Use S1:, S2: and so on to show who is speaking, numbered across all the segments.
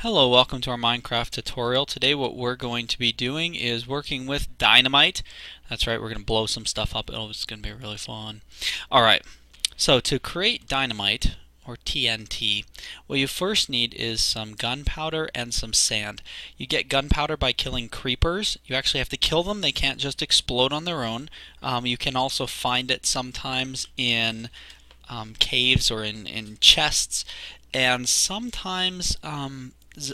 S1: Hello, welcome to our Minecraft tutorial. Today what we're going to be doing is working with dynamite. That's right, we're going to blow some stuff up. It's going to be really fun. Alright, so to create dynamite, or TNT, what you first need is some gunpowder and some sand. You get gunpowder by killing creepers. You actually have to kill them. They can't just explode on their own. You can also find it sometimes in caves or in chests, and sometimes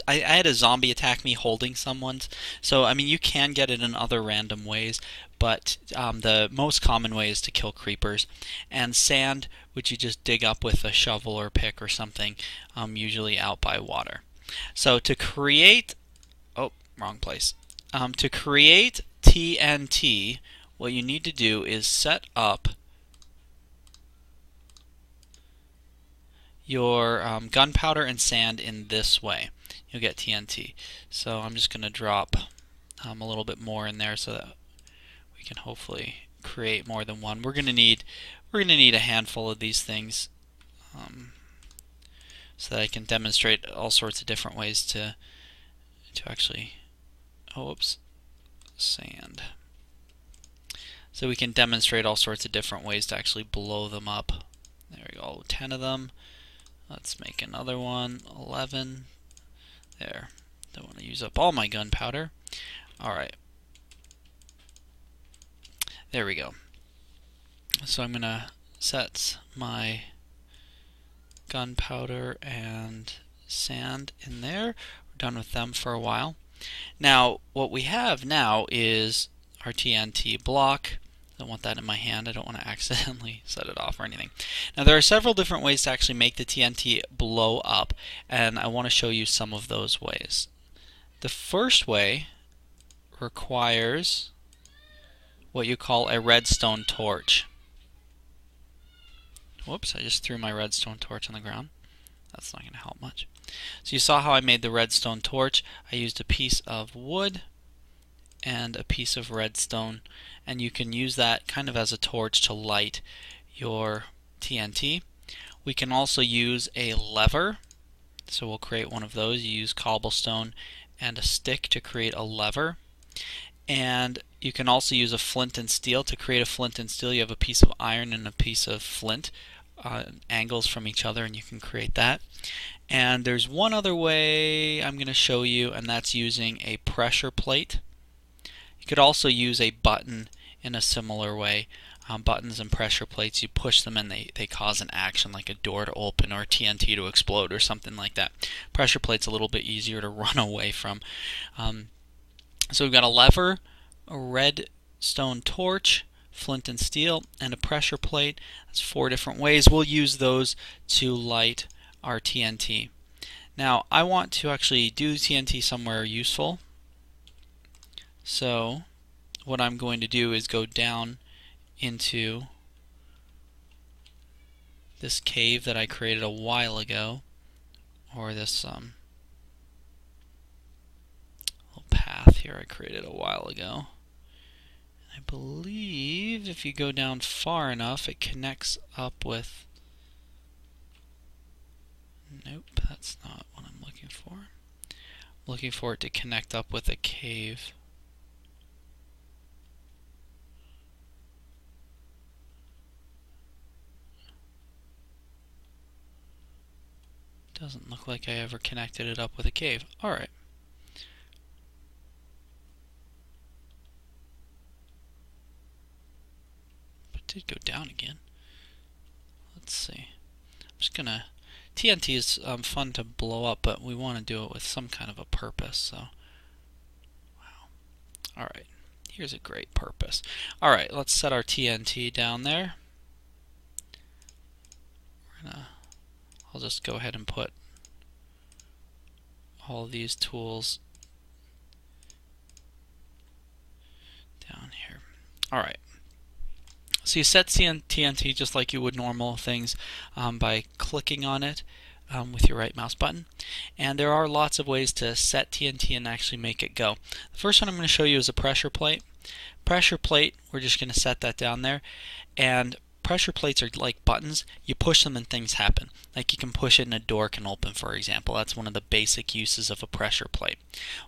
S1: I had a zombie attack me holding someone's. So I mean, you can get it in other random ways, but the most common way is to kill creepers. And sand, which you just dig up with a shovel or pick or something, usually out by water. So to create, oh, wrong place. To create TNT, what you need to do is set up your gunpowder and sand in this way. You'll get TNT. So I'm just going to drop a little bit more in there so that we can hopefully create more than one. We're going to need a handful of these things so that I can demonstrate all sorts of different ways to actually sand. So we can demonstrate all sorts of different ways to actually blow them up. There we go, 10 of them. Let's make another one, 11. There. Don't want to use up all my gunpowder. Alright. There we go. So I'm going to set my gunpowder and sand in there. We're done with them for a while. Now, what we have now is our TNT block. I don't want that in my hand. I don't want to accidentally set it off or anything. Now there are several different ways to actually make the TNT blow up, and I want to show you some of those ways. The first way requires what you call a redstone torch. Whoops, I just threw my redstone torch on the ground. That's not going to help much. So you saw how I made the redstone torch. I used a piece of wood and a piece of redstone, and you can use that kind of as a torch to light your TNT. We can also use a lever, so we'll create one of those. You use cobblestone and a stick to create a lever, and you can also use a flint and steel. To create a flint and steel, you have a piece of iron and a piece of flint, angles from each other, and you can create that. And there's one other way I'm going to show you, and that's using a pressure plate. You could also use a button in a similar way. Buttons and pressure plates, you push them and they cause an action like a door to open or TNT to explode or something like that. Pressure plate's a little bit easier to run away from. So we've got a lever, a redstone torch, flint and steel, and a pressure plate. That's 4 different ways. We'll use those to light our TNT. Now I want to actually do TNT somewhere useful. So what I'm going to do is go down into this cave that I created a while ago, or this little path here I created a while ago. I believe if you go down far enough it connects up with... Nope, that's not what I'm looking for. I'm looking for it to connect up with a cave. Doesn't look like I ever connected it up with a cave. Alright. It did go down again. Let's see. I'm just gonna... TNT is fun to blow up, but we want to do it with some kind of a purpose, so... Wow. Alright. Here's a great purpose. Alright, let's set our TNT down there. I'll just go ahead and put all these tools down here. Alright. So you set TNT just like you would normal things by clicking on it with your right mouse button. And there are lots of ways to set TNT and actually make it go. The first one I'm going to show you is a pressure plate. Pressure plate, we're just going to set that down there. And pressure plates are like buttons. You push them and things happen. Like you can push it and a door can open, for example. That's one of the basic uses of a pressure plate.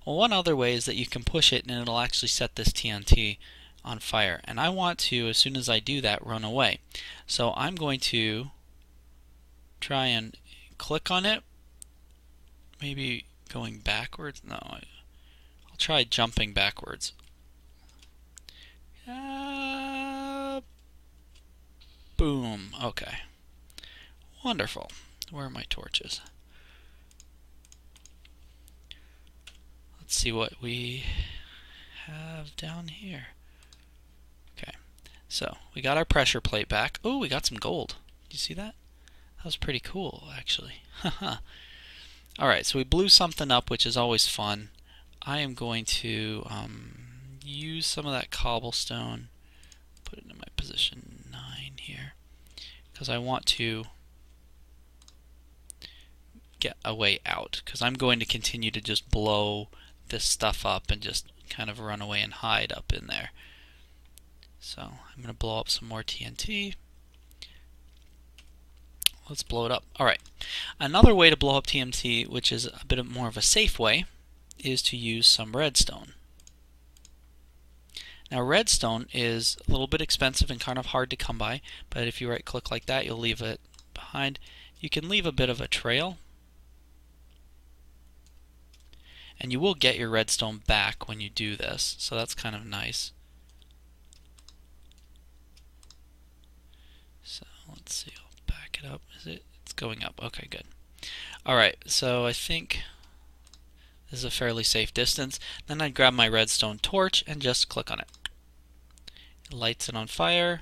S1: Well, one other way is that you can push it and it'll actually set this TNT on fire. And I want to, as soon as I do that, run away. So I'm going to try and click on it. Maybe going backwards? No, I'll try jumping backwards. Boom. Okay. Wonderful. Where are my torches? Let's see what we have down here. Okay. So, we got our pressure plate back. Oh, we got some gold. Did you see that? That was pretty cool, actually. Haha. Alright, so we blew something up, which is always fun. I am going to use some of that cobblestone, put it in my position 9 here, because I want to get a way out, because I'm going to continue to just blow this stuff up and just kind of run away and hide up in there. So I'm going to blow up some more TNT. Let's blow it up. Alright, another way to blow up TNT, which is a bit more of a safe way, is to use some redstone. Now redstone is a little bit expensive and kind of hard to come by, but if you right click like that, you'll leave it behind. You can leave a bit of a trail, and you will get your redstone back when you do this, so that's kind of nice. So let's see, I'll back it up. Is it? It's going up. Okay, good. Alright, so I think this is a fairly safe distance. Then I'd grab my redstone torch and just click on it. It lights it on fire,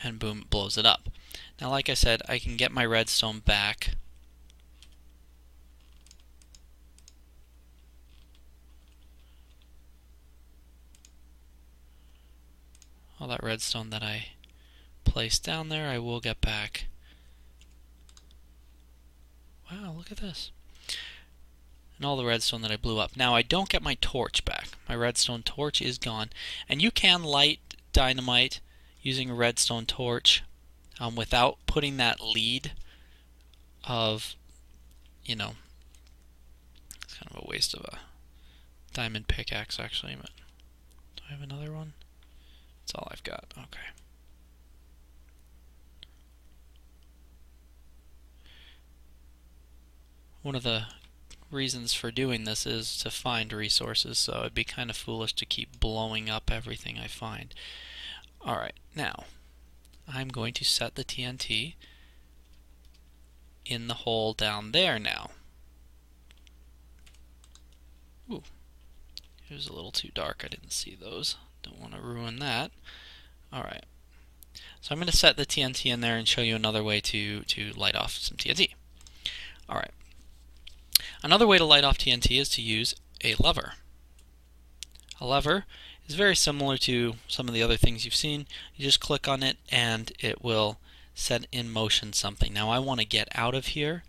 S1: and boom, it blows it up. Now like I said, I can get my redstone back. All that redstone that I placed down there, I will get back. Wow, look at this. And all the redstone that I blew up. Now I don't get my torch back. My redstone torch is gone. And you can light dynamite using a redstone torch without putting that lead of, you know, it's kind of a waste of a diamond pickaxe actually, but do I have another one? That's all I've got. Okay. One of the reasons for doing this is to find resources, so it'd be kind of foolish to keep blowing up everything I find. Alright, now I'm going to set the TNT in the hole down there now. Ooh, it was a little too dark, I didn't see those. Don't want to ruin that. Alright, so I'm going to set the TNT in there and show you another way to light off some TNT. Alright. Another way to light off TNT is to use a lever. A lever is very similar to some of the other things you've seen. You just click on it and it will set in motion something. Now I want to get out of here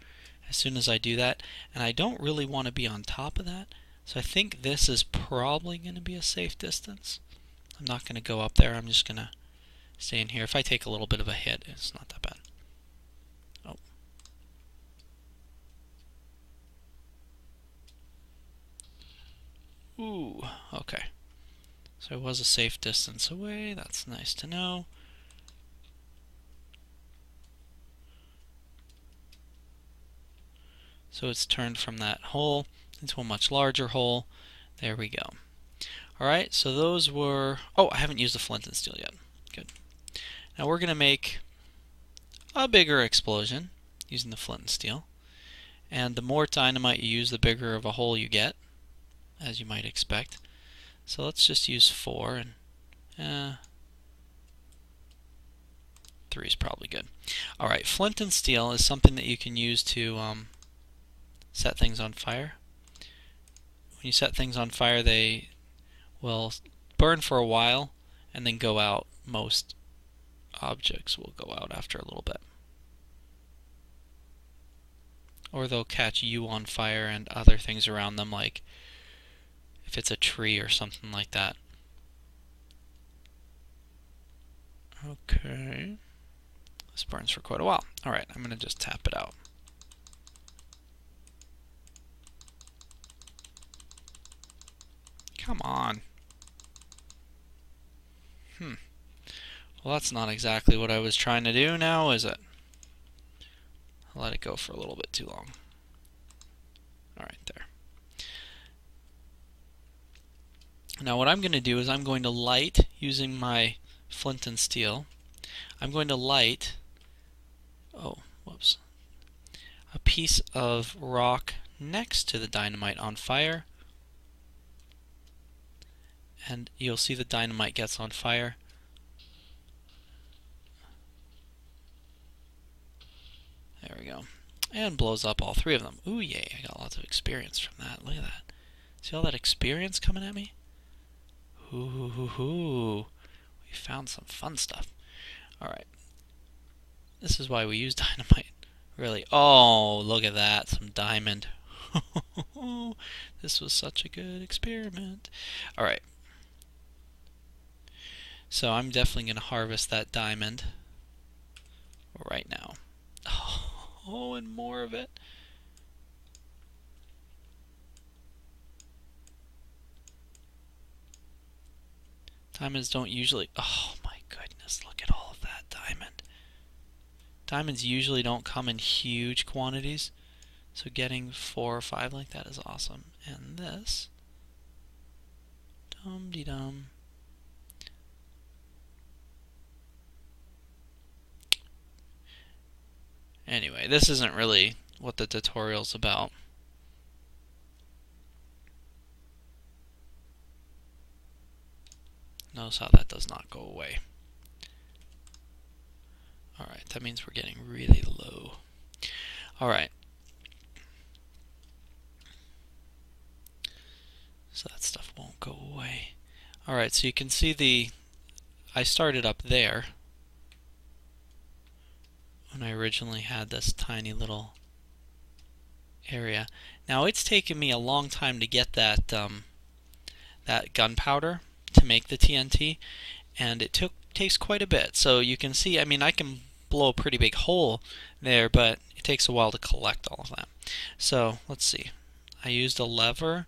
S1: as soon as I do that, and I don't really want to be on top of that, so I think this is probably going to be a safe distance. I'm not going to go up there, I'm just going to stay in here. If I take a little bit of a hit, it's not that bad. Oh. Ooh, okay. So it was a safe distance away. That's nice to know. So it's turned from that hole into a much larger hole. There we go. Alright, so those were... Oh, I haven't used the flint and steel yet. Good. Now we're going to make a bigger explosion using the flint and steel. And the more dynamite you use, the bigger of a hole you get, as you might expect. So let's just use 4, and 3 is probably good. Alright, flint and steel is something that you can use to set things on fire. When you set things on fire, they will burn for a while and then go out. Most objects will go out after a little bit. Or they'll catch you on fire and other things around them, like if it's a tree or something like that. Okay. This burns for quite a while. Alright, I'm going to just tap it out. Come on. Well, that's not exactly what I was trying to do now, is it? I'll let it go for a little bit too long. Alright, there. Now what I'm going to do is I'm going to light, using my flint and steel, I'm going to light, a piece of rock next to the dynamite on fire. And you'll see the dynamite gets on fire. There we go. And blows up all three of them. Ooh, yay, I got lots of experience from that. Look at that. See all that experience coming at me? Ooh, we found some fun stuff. Alright. This is why we use dynamite. Really. Oh, look at that. Some diamond. This was such a good experiment. Alright. So I'm definitely going to harvest that diamond right now. Oh, and more of it. Diamonds don't usually... Oh my goodness, look at all of that diamond. Diamonds usually don't come in huge quantities, so getting 4 or 5 like that is awesome. And this... Dum-de-dum. Anyway, this isn't really what the tutorial's about. Notice how that does not go away. Alright, that means we're getting really low. Alright. So that stuff won't go away. Alright, so you can see I started up there when I originally had this tiny little area. Now it's taken me a long time to get that that gunpowder to make the TNT, and it takes quite a bit. So you can see, I mean, I can blow a pretty big hole there, but it takes a while to collect all of that. So let's see. I used a lever,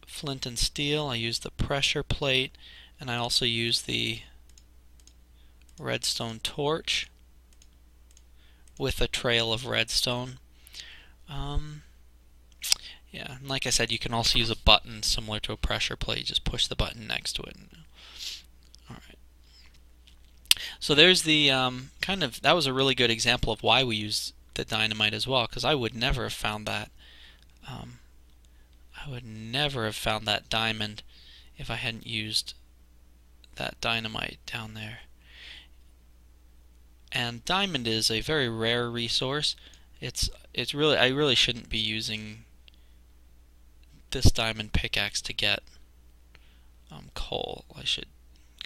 S1: flint and steel, I used the pressure plate, and I also used the redstone torch with a trail of redstone. Yeah, and like I said, you can also use a button similar to a pressure plate. You just push the button next to it. Alright. So there's the that was a really good example of why we use the dynamite as well, because I would never have found that. I would never have found that diamond if I hadn't used that dynamite down there. And diamond is a very rare resource. It's really, I really shouldn't be using this diamond pickaxe to get coal. I should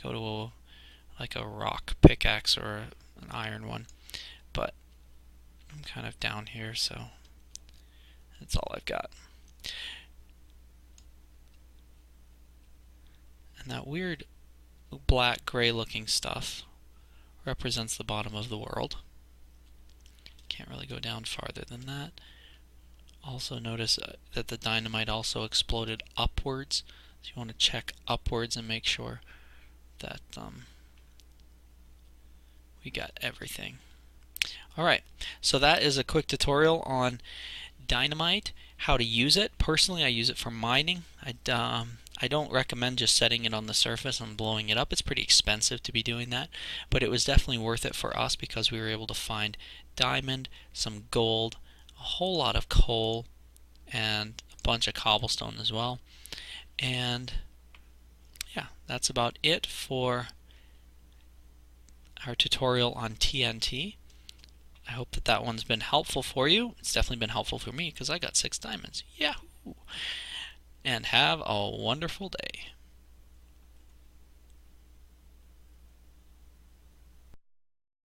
S1: go to like a rock pickaxe or an iron one. But I'm kind of down here, so that's all I've got. And that weird black gray looking stuff represents the bottom of the world. Can't really go down farther than that. Also notice that the dynamite also exploded upwards. So you want to check upwards and make sure that we got everything. Alright, so that is a quick tutorial on dynamite, how to use it. Personally, I use it for mining. I don't recommend just setting it on the surface and blowing it up. It's pretty expensive to be doing that, but it was definitely worth it for us because we were able to find diamond, some gold, a whole lot of coal, and a bunch of cobblestone as well. And yeah, that's about it for our tutorial on TNT. I hope that one's been helpful for you. It's definitely been helpful for me because I got 6 diamonds. Yahoo! And have a wonderful day.